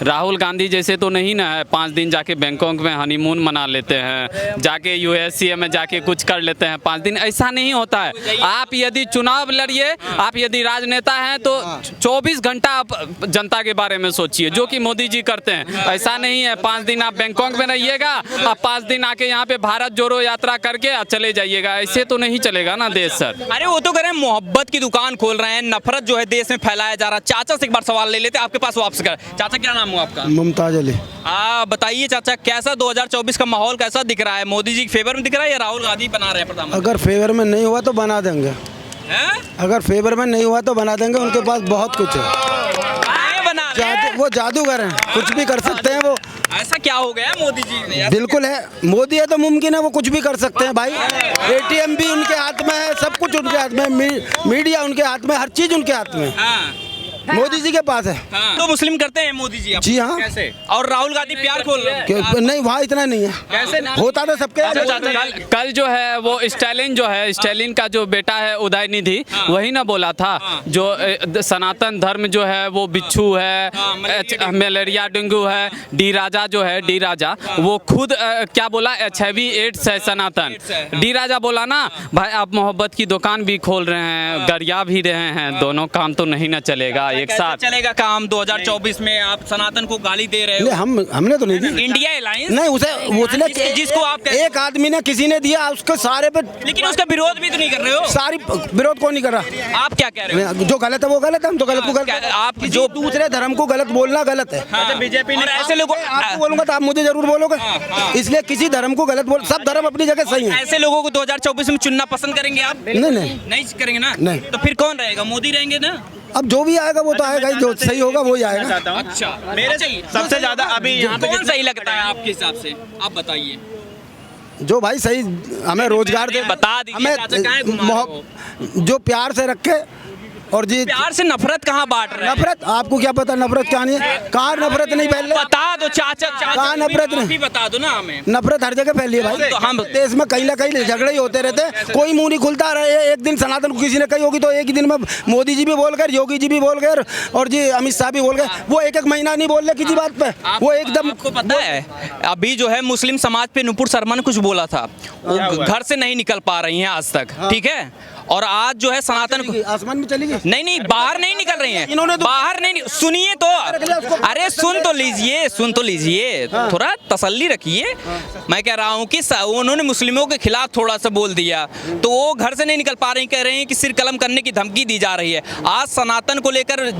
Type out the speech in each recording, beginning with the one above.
राहुल गांधी जैसे तो नहीं ना है, 5 दिन जाके बैंकॉक में हनीमून मना लेते हैं, जाके यूएसए में जाके कुछ कर लेते हैं 5 दिन, ऐसा नहीं होता है। आप यदि चुनाव लड़िए, आप यदि राजनेता हैं तो 24 घंटा आप जनता के बारे में सोचिए, जो कि मोदी जी करते हैं। ऐसा नहीं है 5 दिन आप बैंकॉक में रहिएगा, आप 5 दिन आके यहाँ पे भारत जोड़ो यात्रा करके चले जाइएगा, ऐसे तो नहीं चलेगा ना देश सर। अरे वो तो कह रहे हैं मोहब्बत की दुकान खोल रहे हैं, नफरत जो है देश में फैलाया जा रहा है। चाचा से एक बार सवाल ले लेते हैं, आपके पास वापस कर। चाचा क्या नाम हुआ आपका? मुमताज अली। बताइए चाचा, कैसा 2024 का माहौल कैसा दिख रहा है? मोदी जी के फेवर में दिख रहा है या राहुल गांधी बना रहे हैं प्रधानमंत्री? अगर फेवर में नहीं हुआ तो बना देंगे, अगर फेवर में नहीं हुआ तो बना देंगे, उनके पास बहुत कुछ है। बना रहे हैं? वो जादूगर हैं, कुछ भी कर सकते हैं वो। ऐसा क्या हो गया मोदी जी ने? बिल्कुल है, मोदी है तो मुमकिन है वो कुछ भी कर सकते हैं भाई। एटीएम भी उनके हाथ में है, सब कुछ उनके हाथ में, मीडिया उनके हाथ में, हर चीज उनके हाथ में मोदी जी के पास है। तो मुस्लिम करते हैं मोदी जी? जी हाँ। कैसे? और राहुल गांधी प्यार खोल रहे हैं? नहीं, वहाँ इतना नहीं है। कैसे होता तो सबके कल जो है वो स्टालिन जो है, स्टालिन का जो बेटा है उदयनिधि, वही ना बोला था जो सनातन धर्म जो है वो बिच्छू है, मलेरिया डेंगू है। डी राजा जो है, डी राजा वो खुद क्या बोला, HIV एड्स है सनातन। डी राजा बोला ना भाई आप मोहब्बत की दुकान भी खोल रहे हैं, गरिया भी रहे हैं, दोनों काम तो नहीं ना चलेगा एक साथ। चलेगा काम 2024 में? आप सनातन को गाली दे रहे हो। हमने तो नहीं दी। इंडिया अलायंस नहीं, उसने जिसको आप एक आदमी ने, किसी ने दिया उसके सारे पे, लेकिन उसका विरोध भी तो नहीं कर रहे हो। सारी विरोध कौन नहीं कर रहा? आप क्या कह रहे हो? जो गलत है वो गलत है, हम तो गलत को गलत। आप जो दूसरे धर्म को गलत बोलना गलत है। बीजेपी ने ऐसे लोगों आपको बोलूंगा तो आप मुझे जरूर बोलोगे, इसलिए किसी धर्म को गलत बोल, सब धर्म अपनी जगह सही है। ऐसे लोगों को 2024 में चुनना पसंद करेंगे आप? नहीं करेंगे ना? नहीं। तो फिर कौन रहेगा? मोदी रहेंगे ना? अब जो भी आएगा वो तो आएगा, जो सही होगा वही आएगा। अच्छा, मेरे सबसे ज्यादा अभी यहाँ पे कौन सही लगता है आपके हिसाब से? आप बताइए। जो भाई सही हमें रोजगार दे, बता दीजिए चाचा, काहे घुमा रहे हो? जो प्यार से रखे, और जी प्यार से नफरत कहाँ बांट रहे हैं? नफरत आपको क्या पता नफरत क्या नहीं है? कहाँ नफरत नहीं फैल रही? बता दो चाचा, कहाँ नफरत नहीं? बता दो ना हमें। नफरत हर जगह फैली है भाई, तो हम देश में कहीं ना कहीं झगड़े ही होते रहते हैं, कोई मुंह नहीं खुलता रहे। एक दिन सनातन को किसी ने कही होगी तो एक ही दिन में मोदी जी भी बोल गए, योगी जी भी बोल गए, और जी अमित शाह भी बोल गए। वो एक महीना नहीं बोल रहे किसी बात पे, वो एकदम। आपको पता है अभी जो है मुस्लिम समाज पे नुपुर शर्मा ने कुछ बोला था, वो घर से नहीं निकल पा रही हैं आज तक, ठीक है? और आज जो है सनातन को आसमान में चली गई। नहीं, बाहर नहीं निकल रही हैं, इन्होंने बाहर नहीं, सुनिए तो, अरे सुन तो लीजिए, थोड़ा तसल्ली रखिए। मैं कह रहा हूँ कि उन्होंने मुस्लिमों के खिलाफ थोड़ा सा बोल दिया तो वो घर से नहीं निकल पा रही, कह रहे हैं कि सिर कलम करने की धमकी दी जा रही है। आज सनातन को लेकर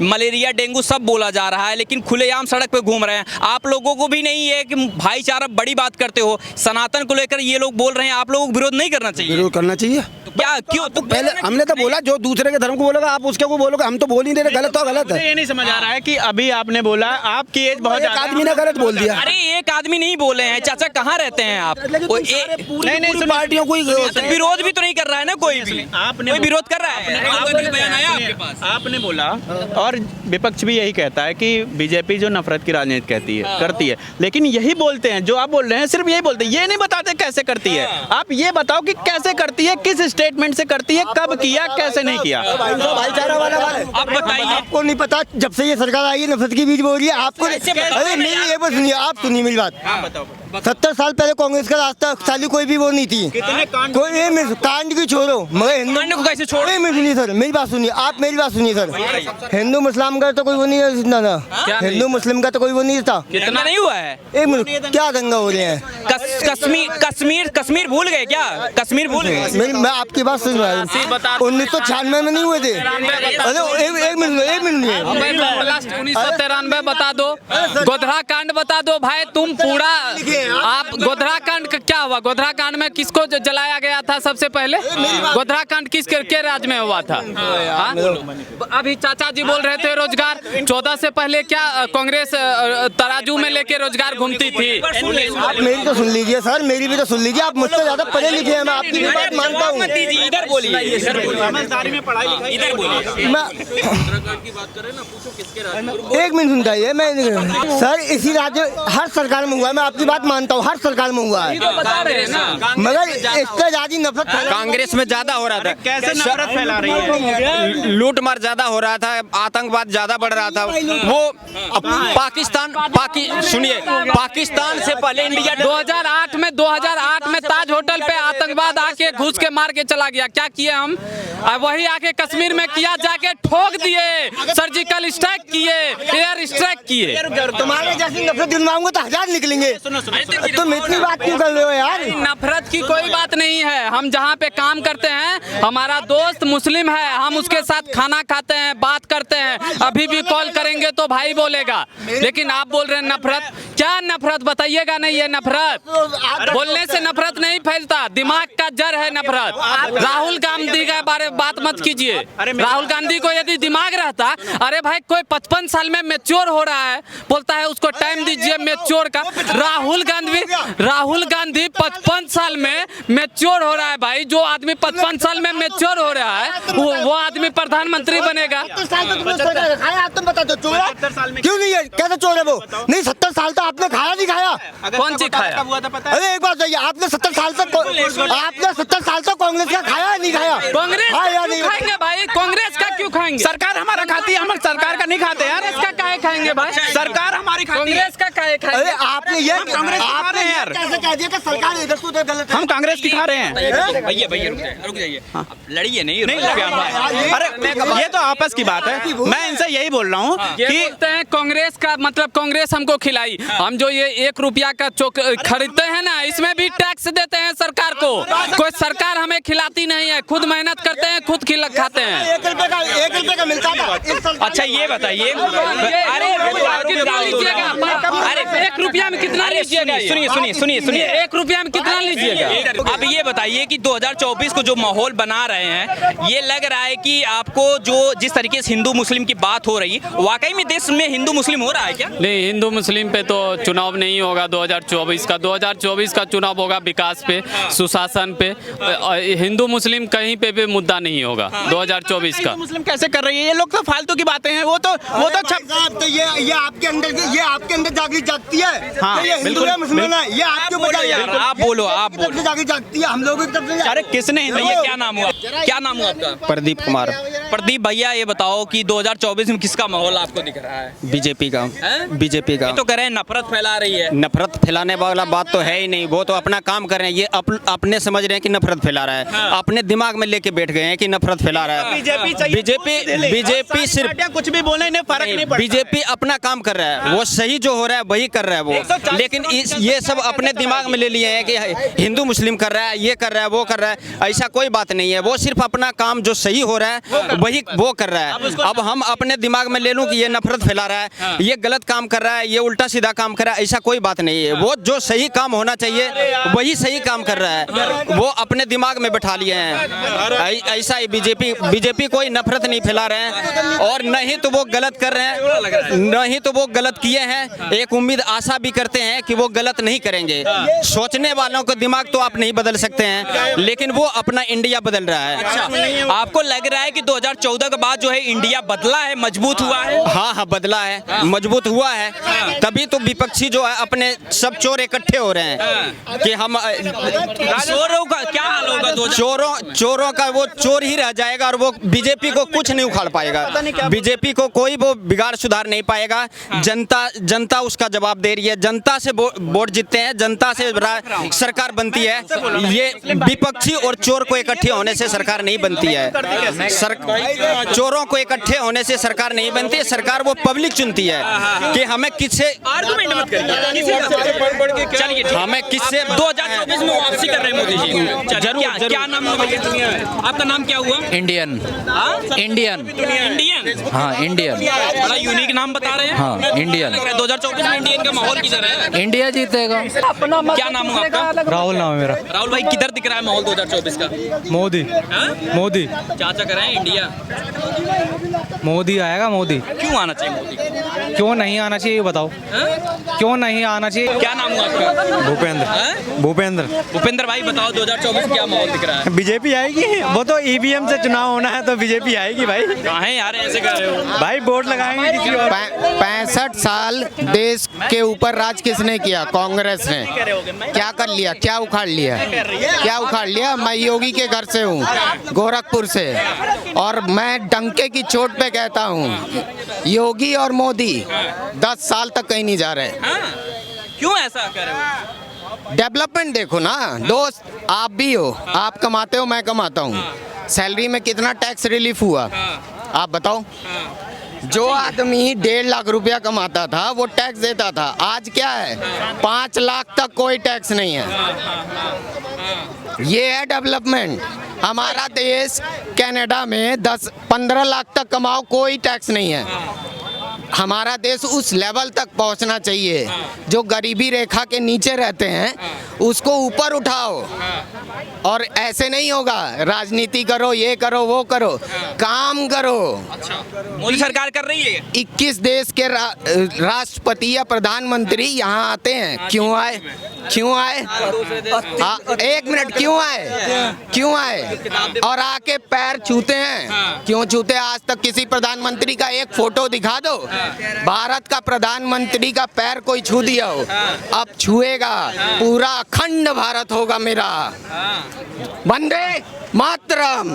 मलेरिया डेंगू सब बोला जा रहा है, लेकिन खुलेआम सड़क पे घूम रहे हैं। आप लोगों को भी नहीं है कि भाईचारा बड़ी बात करते हो, सनातन को लेकर ये लोग बोल रहे हैं, आप लोगों को विरोध नहीं करना चाहिए? विरोध करना चाहिए। क्या क्यों? तो पहले हमने तो बोला जो दूसरे के धर्म को बोलोगे आप उसके को बोलोगे, हम तो बोल नहीं दे रहे, गलत तो गलत है। ये नहीं समझ आ रहा है कि अभी आपने बोला आपकी एज बहुत ज्यादा, आदमी ने गलत बोल दिया। अरे एक आदमी नहीं बोले हैं चाचा, कहाँ रहते हैं आप? नहीं, पार्टियों को विरोध भी तो नहीं कर रहा है ना कोई भी? आपने कोई विरोध कर रहा है? आपने बोला, और विपक्ष भी यही कहता है कि बीजेपी जो नफरत की राजनीति करती है, लेकिन यही बोलते हैं जो आप बोल रहे हैं, सिर्फ यही बोलते हैं, ये नहीं बताते कैसे करती है। आप ये बताओ कि कैसे करती है, किस स्टेटमेंट से करती है, कब किया, कैसे नहीं किया? भाईचारा वाला आप बताइए। आपको नहीं पता, जब से ये सरकार आई है नफरत की बीज बोल रही है आपको। अरे नहीं, ये बात सुनिए, आप सुनिए मेरी बात। 70 साल पहले कांग्रेस का रास्ता साली कोई भी वो नहीं थी, कोई कांड की छोड़ो, मगर हिंदू को कैसे छोड़ो? सुनिए सर, मेरी बात सुनिए, आप मेरी बात सुनिए सर। हिंदू मुस्लिम का तो कोई वो नहीं है ना, हिंदू मुस्लिम का तो कोई वो नहीं था। कितना नहीं हुआ है? एक मिनट, क्या दंगा हो रहे हैं? कश्मीर भूल गए क्या? कश्मीर भूल गए? मैं आपकी बात सुन रहा हूँ, 1996 में नहीं हुए थे। अरे एक मिनट 1993 बता दो, गोधरा कांड बता दो भाई, तुम पूरा आप गोधरा कांड क्या हुआ? गोधरा कांड में किसको जलाया गया था सबसे पहले? गोधरा कांड किसके राज में हुआ था? अभी चाचा जी बोल रहे थे रोजगार, 14 से पहले क्या कांग्रेस तराजू में लेके रोजगार घूमती थी? आप मेरी तो सुन लीजिए सर, मेरी भी तो सुन लीजिए। आप मुझसे ज्यादा पढ़े लिखे हैं, मैं आपकी भी बात मानता हूँ। इधर बोलिए, इधर बोलिए, समझदारी में पढ़ाई लिखाई इधर बोलिए। मैं एक मिनट सुनता है मैं सर, इसी राज्य हर सरकार में हुआ है, मैं आपकी बात मानता हूँ, हर सरकार में हुआ है, मगर इससे ज्यादा नफरत कांग्रेस में ज्यादा हो रहा था। कैसे नफरत फैला रही है? लूट मार ज्यादा हो रहा था, आतंकवाद ज्यादा बढ़ रहा था। वो सुनिए, पाकिस्तान से पहले इंडिया 2008 में ताज होटल पे आतंकवाद आके घुस के मार के चला गया। क्या किए हम? वही आके कश्मीर में किया, जाके ठोक दिए, सर्जिकल स्ट्राइक किए, एयर स्ट्राइक किए। तुम्हारे जैसी नफरत दिलवाऊंगा तो 1000 निकलेंगे। तुम इतनी बात क्यों कर रहे हो यार? नफरत की कोई बात नहीं है। हम जहाँ पे काम करते हैं, हमारा दोस्त मुस्लिम है, हम उसके साथ खाना खाते हैं, बात करते हैं, अभी भी कॉल करेंगे तो भाई बोलेगा। लेकिन आप बोल रहे हैं नफरत, क्या नफरत बताइएगा? नहीं, ये नफरत बोलने से नफरत नहीं फैलता, दिमाग का जड़ है नफरत। राहुल गांधी के बारे में बात मत कीजिए। राहुल गांधी को यदि दिमाग रहता, अरे भाई कोई 55 साल में मैच्योर हो रहा है, बोलता है उसको टाइम दीजिए मैच्योर का। राहुल गांधी 55 साल में मैच्योर हो रहा है भाई। जो आदमी 55 साल में मैच्योर हो रहा है, वो आदमी प्रधानमंत्री बनेगा। 70 साल तो तुमने खाया, तुम बता दो चोर है? क्यों नहीं है? कैसे चोर है वो? नहीं, 70 साल तो आपने खाया नहीं खाया? कौन सी खाया? अरे एक बात बताइए, आपने 70 साल तक कांग्रेस का खाया है नहीं खाया? कांग्रेस हाँ या का नहीं? क्यों खाएंगे भाई? कांग्रेस का क्यों खाएंगे? सरकार हमारा खाती है, हम सरकार का नहीं खाते यार। कांग्रेस का काहे खाएंगे भाई? सरकार हमारी खाती है। कांग्रेस का काहे खाएंगे? अरे आपने ये कांग्रेस की खा रहे हैं यार। कैसे कह दिया कि सरकार इधर से उधर गलत है? हम कांग्रेस की खा रहे हैं। भैया रुक जाइए, लड़िए नहीं, अरे ये तो आपस की बात है। मैं इनसे यही बोल रहा हूँ ये कि बोलते हैं कांग्रेस का मतलब कांग्रेस हमको खिलाई। हम जो ये 1 रुपया का चोक खरीदते हैं ना, इसमें भी टैक्स देते हैं सरकार को। कोई सरकार हमें खिलाती नहीं है, खुद मेहनत करते हैं, खुद खाते हैं। 1 रुपए का मिलता था। अच्छा ये बताइए, अरे कितना लीजिएगा? अरे 1 रुपया में कितना लीजिएगा? सुनिए 1 रुपया में कितना लीजिएगा? अब ये बताइए कि 2024 को जो माहौल बना रहे हैं, ये लग रहा है कि आपको जो जिस तरीके से हिंदू मुस्लिम की बात हो रही, वाकई में देश में हिंदू मुस्लिम हो रहा है क्या? नहीं, हिंदू मुस्लिम पे तो चुनाव नहीं होगा 2024 का। 2024 का चुनाव होगा विकास पे, सुशासन पे। हिंदू मुस्लिम कहीं पे भी मुद्दा नहीं होगा 2024 का। मुस्लिम कैसे कर रही है? ये लोग तो फालतू की बातें हैं। वो तो तो ये आपके अंदर जागृति जागती है। हाँ, ये हिंदू है मुसलमान है, ये आपके ऊपर आप बोलो जागृति जागती है, हम लोगों की तरफ से। अरे किसने भैया क्या नाम हुआ आपका? प्रदीप कुमार, प्रदीप भैया, ये बताओ कि 2024 में किसका माहौल आपको दिख रहा है? बीजेपी का। हैं? बीजेपी का ये तो कह रहे हैं नफरत फैला रही है। नफरत फैलाने वाला बात तो है ही नहीं। वो तो अपना काम कर रहे हैं। ये अपने समझ रहे हैं कि नफरत फैला रहा है, अपने दिमाग में लेके बैठ गए हैं कि नफरत फैला रहा है। बीजेपी सिर्फ कुछ भी बोले इन्हें फर्क नहीं पड़ता। बीजेपी अपना काम कर रहा है, वो सही जो हो रहा है वही कर रहा है वो। लेकिन ये सब अपने दिमाग में ले लिए हैं कि हिंदू मुस्लिम कर रहा है, ये कर रहा है, वो कर रहा है। ऐसा कोई बात नहीं है। वो सिर्फ अपना काम जो सही हो रहा है वही वो कर रहा है। अब हम अपने दिमाग में ले लूं कि ये नफरत फैला रहा है, ये गलत काम कर रहा है, ये उल्टा सीधा काम कर रहा है, ऐसा कोई बात नहीं है। वो जो सही काम होना चाहिए वही सही काम कर रहा है। वो अपने दिमाग में बैठा लिए हैं। ऐसा ही बीजेपी कोई नफरत नहीं फैला रहे हैं, और नहीं तो वो गलत कर रहे हैं, नहीं तो वो गलत किए हैं। एक उम्मीद आशा भी करते हैं कि वो गलत नहीं करेंगे। सोचने वालों का दिमाग तो आप नहीं बदल सकते हैं, लेकिन वो अपना इंडिया बदल रहा है। अच्छा, आपको लग रहा है कि 2014 के बाद जो है इंडिया बदला है, मजबूत हुआ है? हाँ, बदला है, मजबूत हुआ है। तभी तो विपक्षी जो है अपने सब चोर इकट्ठे हो रहे हैं कि हम चोरों का क्या हाल होगा? चोरों का वो चोर ही रह जाएगा, और वो बीजेपी को कुछ नहीं उखाड़ पाएगा। बीजेपी को कोई वो बिगाड़ सुधार नहीं पाएगा। जनता उसका जवाब दे रही है। जनता से वोट जीतते हैं, जनता से सरकार बनती है। ये विपक्षी और चोर को इकट्ठे होने से सरकार नहीं बनती है। चोरों को इकट्ठे होने से सरकार नहीं बनती है। सरकार वो पब्लिक चुनती है कि हमें किससे आर्गुमेंट मत करिए, चलिए हमें किससे 2024 में वापसी कर रहे हैं मोदी जी। जरूर। क्या नाम है भैया? आपका नाम क्या हुआ? इंडियन। हाँ, इंडियन। बड़ा यूनिक नाम बता रहे हैं। हाँ, इंडियन। 2024 में इंडियन का माहौल किधर है? इंडिया जीतेगा। क्या नाम हुआ आपका? राहुल नाम है मेरा। राहुल भाई, किधर दिख रहा है माहौल 2024 का? मोदी। हाँ? मोदी। चाचा कर रहे हैं इंडिया। क्या? मोदी आएगा मोदी। क्यों आना चाहिए मोदी? क्यों नहीं आना चाहिए ये बताओ, क्यों नहीं आना चाहिए? क्या नाम हुआ आपका? भूपेंद्र। हैं? भूपेंद्र। भूपेंद्र भाई बताओ 2024 क्या माहौल दिख रहा है? बीजेपी आएगी, वो तो ईवीएम से चुनाव होना है तो बीजेपी आएगी भाई। कहाँ है यार, ऐसे कह रहे हो? भाई वोट लगाएंगे किसी और। 65 साल देश के ऊपर राज किसने किया? कांग्रेस ने। क्या कर लिया? क्या उखाड़ लिया? क्या उखाड़ लिया? मैं योगी के घर से हूँ, गोरखपुर से, और मैं डंके की चोट पे कहता हूँ योगी और मोदी 10 साल तक कहीं नहीं जा रहे। क्यों ऐसा कह रहे हो? डेवलपमेंट देखो ना दोस्त, आप भी हो, आप कमाते हो, मैं कमाता हूँ, सैलरी में कितना टैक्स रिलीफ हुआ आप बताओ? जो आदमी 1.5 लाख रुपया कमाता था वो टैक्स देता था, आज क्या है? 5 लाख तक कोई टैक्स नहीं है। ये है डेवलपमेंट। हमारा देश कनाडा में 10-15 लाख तक कमाओ कोई टैक्स नहीं है। हमारा देश उस लेवल तक पहुंचना चाहिए, जो गरीबी रेखा के नीचे रहते हैं उसको ऊपर उठाओ। और ऐसे नहीं होगा राजनीति करो, ये करो, वो करो, काम करो। मोदी सरकार कर रही है। 21 देश के राष्ट्रपति या प्रधानमंत्री यहाँ आते हैं, क्यों आए? क्यों आए? एक मिनट, क्यों आए? क्यों आए? और आके पैर छूते हैं, क्यों छूते? आज तक किसी प्रधानमंत्री का एक फोटो दिखा दो भारत का प्रधानमंत्री का पैर कोई छू दिया हो। अब छुएगा, पूरा अखंड भारत होगा मेरा। वंदे मातरम।